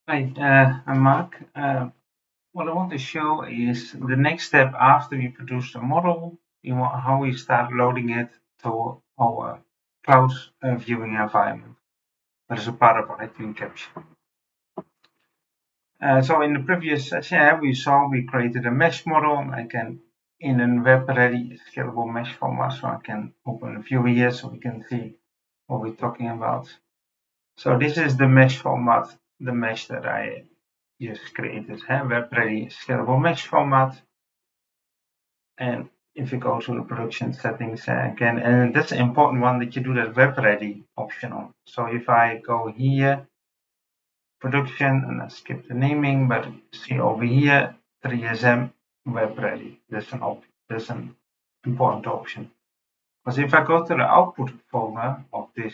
Hi, I'm Mark. What I want to show is the next step after we produce the model, how we start loading it to our cloud viewing environment. That is a part of iTwin Capture. So in the previous session, we created a mesh model. I can, in a web-ready scalable mesh format, so I can open a view here so we can see what we're talking about. So this is the mesh format, the mesh that I just created, web-ready scalable mesh format. And if you go to the production settings again, and that's an important one that you do that web-ready option on. So if I go here, production, and I skip the naming, but see over here, 3SM web-ready. That's an important option. Because if I go to the output folder of this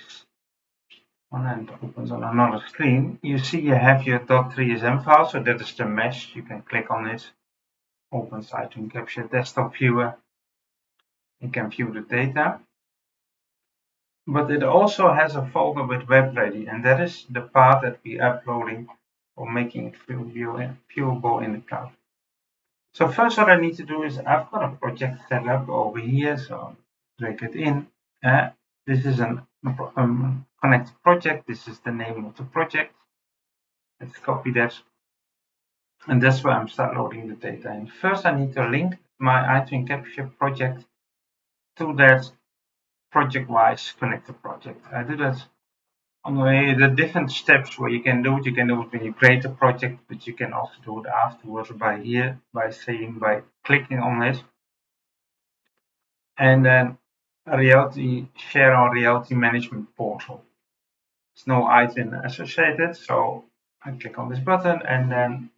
one and opens on another screen, you see you have your .3sm file, so that is the mesh. You can click on it, opens iTwin Capture desktop viewer. You can view the data. But it also has a folder with web-ready, and that is the part that we're uploading or making it viewable in the cloud. So first what I need to do is I've got a project set up over here, so drag it in. This is a connected project. This is the name of the project. Let's copy that. And that's where I'm start loading the data. And first I need to link my iTwin Capture project to that project-wise connected project. I do that on the different steps where you can do it. You can do it when you create a project, but you can also do it afterwards by clicking on it. And then share our reality management portal. There's no item associated, so I click on this button and then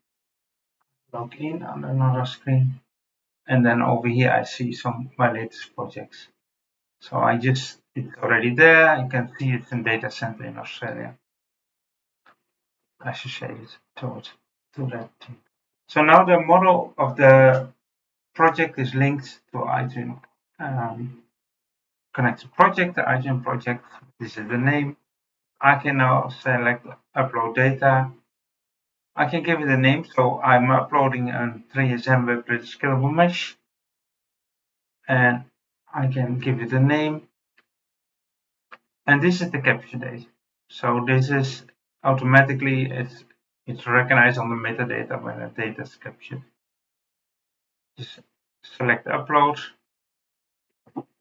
log in on another screen. And then over here I see some of my latest projects. So it's already there. You can see it's in data center in Australia, associated to that team. So now the model of the project is linked to iTwin connected project, the iTwin project. This is the name. I can now select upload data. I can give it a name, so I'm uploading a 3SM web-ready scalable mesh, and I can give it a name. And this is the capture date. So this is automatically it's recognized on the metadata when the data is captured. Just select upload,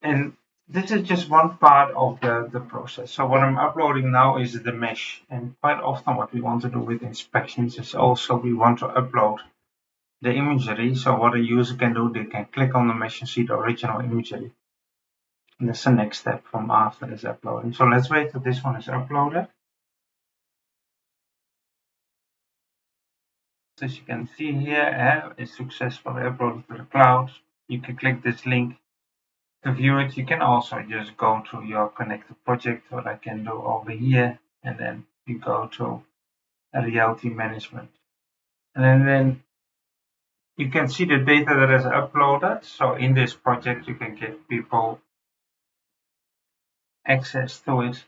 and this is just one part of the process. So what I'm uploading now is the mesh, and quite often what we want to do with inspections is also we want to upload the imagery. So what a user can do, they can click on the mesh and see the original imagery. And that's the next step from after this uploading. So let's wait till this one is uploaded. As you can see here, it's successfully uploaded to the cloud. You can click this link to view it. You can also just go to your connected project, what I can do over here, and then you go to reality management. And then you can see the data that is uploaded. So in this project, you can give people access to it.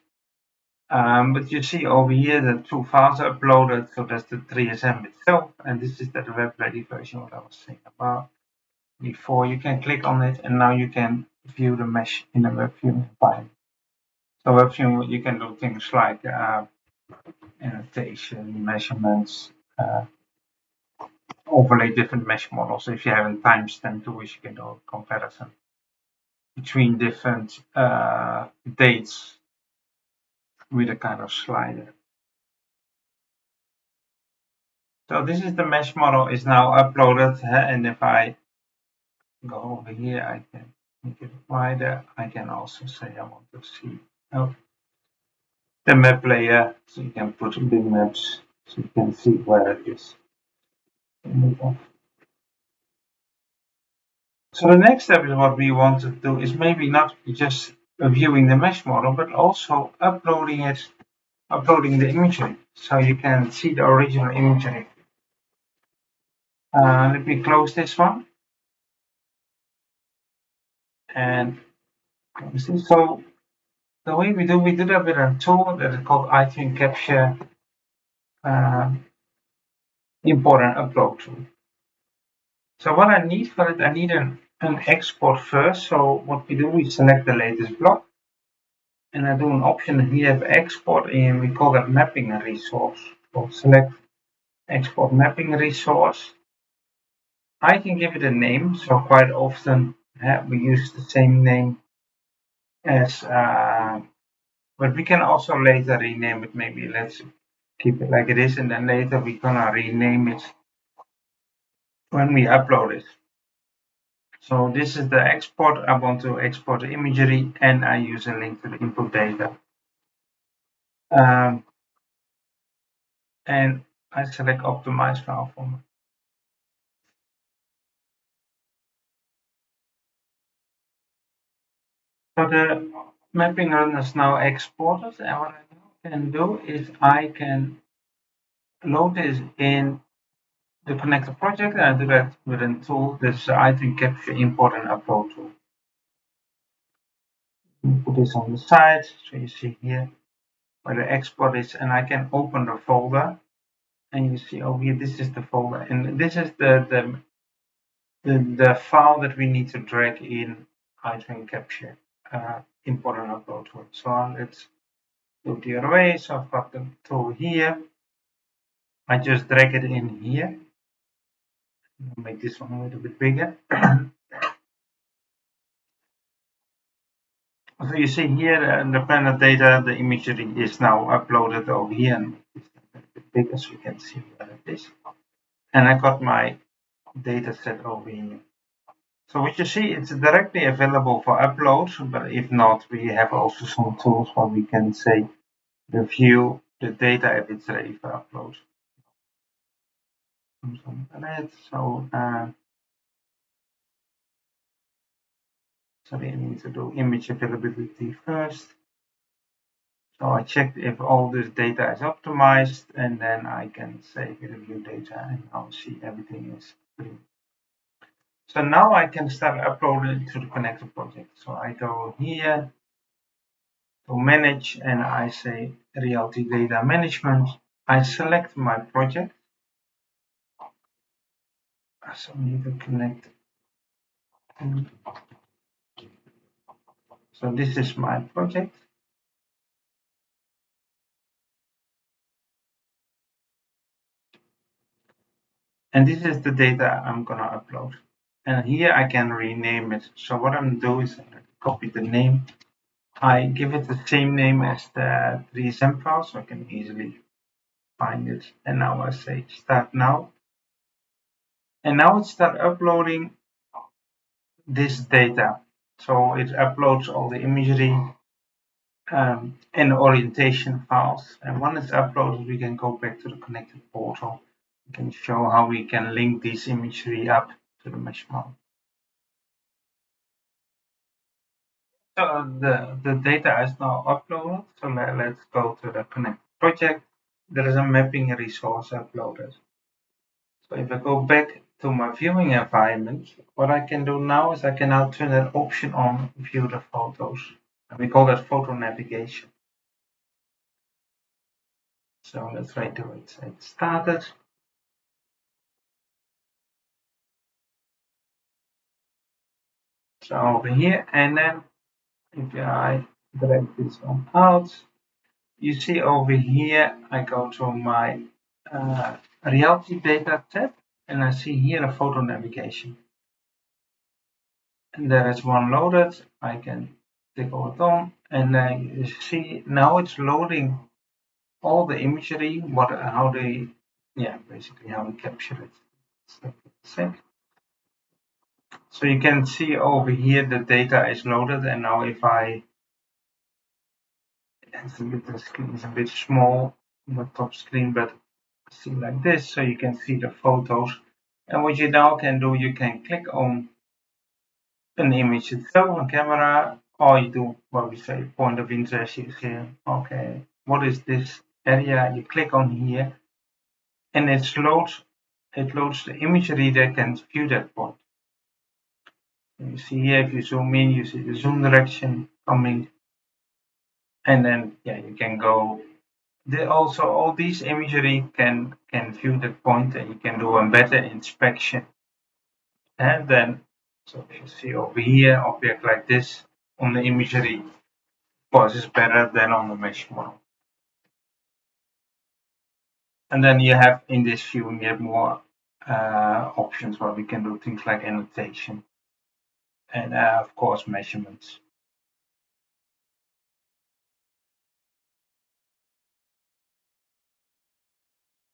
But you see over here the two files are uploaded, so that's the 3SM itself, and this is the web-ready version what I was saying about before. You can click on it, and now you can view the mesh in the web viewing environment. So web viewing, you can do things like annotation, measurements, overlay different mesh models. If you haven't timestamp tools, you can do a comparison between different dates with a kind of slider. So this is the mesh model is now uploaded, and if I go over here, I can make it wider. I can also say I want to see the map layer, so you can put big maps, so you can see where it is. So the next step is what we want to do is maybe not just viewing the mesh model, but also uploading the imagery, so you can see the original imagery. Let me close this one. And so the way we do that with a tool that is called iTwin Capture import and upload tool. So what I need for it, I need an export first. So what we do, we select the latest block, and I do an option here for export, and we call that mapping resource. So select export mapping resource. I can give it a name, so quite often we use the same name as, but we can also later rename it. Maybe let's keep it like it is, and then later we're gonna rename it when we upload it. So this is the export. I want to export the imagery, and I use a link to the input data. And I select optimize file format. So the mapping run is now exported, and what I now can do is I can load this in the connector project, and I do that with a tool. This is the iTwin capture import and upload tool. Put this on the side, so you see here where the export is, and I can open the folder, and you see over here this is the folder, and this is the file that we need to drag in iTwin capture import and upload tool. So let's do it the other way. So I've got the tool here. I just drag it in here. I'll make this one a little bit bigger. So you see here the planet data, the imagery is now uploaded over here, and it's a bit bigger so you can see where it is. And I got my data set over here. So what you see, it's directly available for upload, but if not, we have also some tools where we can say review the data if it's ready for upload. So sorry, I need to do image availability first. So I checked if all this data is optimized, and then I can say review data, and I'll see everything is green. So now I can start uploading to the connector project. So I go here to manage, and I say Reality Data Management. I select my project. So I need to connect. So this is my project. And this is the data I'm gonna upload. And here I can rename it. So what I'm gonna do is copy the name. I give it the same name as the 3SM file, so I can easily find it. And now I say start now. And now it starts uploading this data. So it uploads all the imagery and orientation files. And when it's uploaded, we can go back to the connected portal. We can show how we can link this imagery up to the mesh model. So the data is now uploaded. So let's go to the connected project. There is a mapping resource uploaded. So if I go back to my viewing environment, what I can do now is I can now turn that option on, view the photos. And we call that photo navigation. So let's try to it. It started. So over here, and then if I drag this one out, you see over here, I go to my Reality Data tab, and I see here a photo navigation. And there is one loaded. I can tickle it on, and you see now it's loading all the imagery, how they, basically how we capture it. So you can see over here the data is loaded, and now if the screen is a bit small, the top screen, but see like this, so you can see the photos. And what you now can do, you can click on an image itself on camera, or you do what we say point of interest. You see, okay, what is this area? You click on here, and it loads the imagery that can view that point. So you see here, if you zoom in, you see the zoom direction coming, and then you can go Also all these imagery can view the point, and you can do a better inspection. And then, so you see over here, object like this on the imagery, of course, is better than on the mesh model. And then you have in this view, you have more options where we can do things like annotation and of course measurements.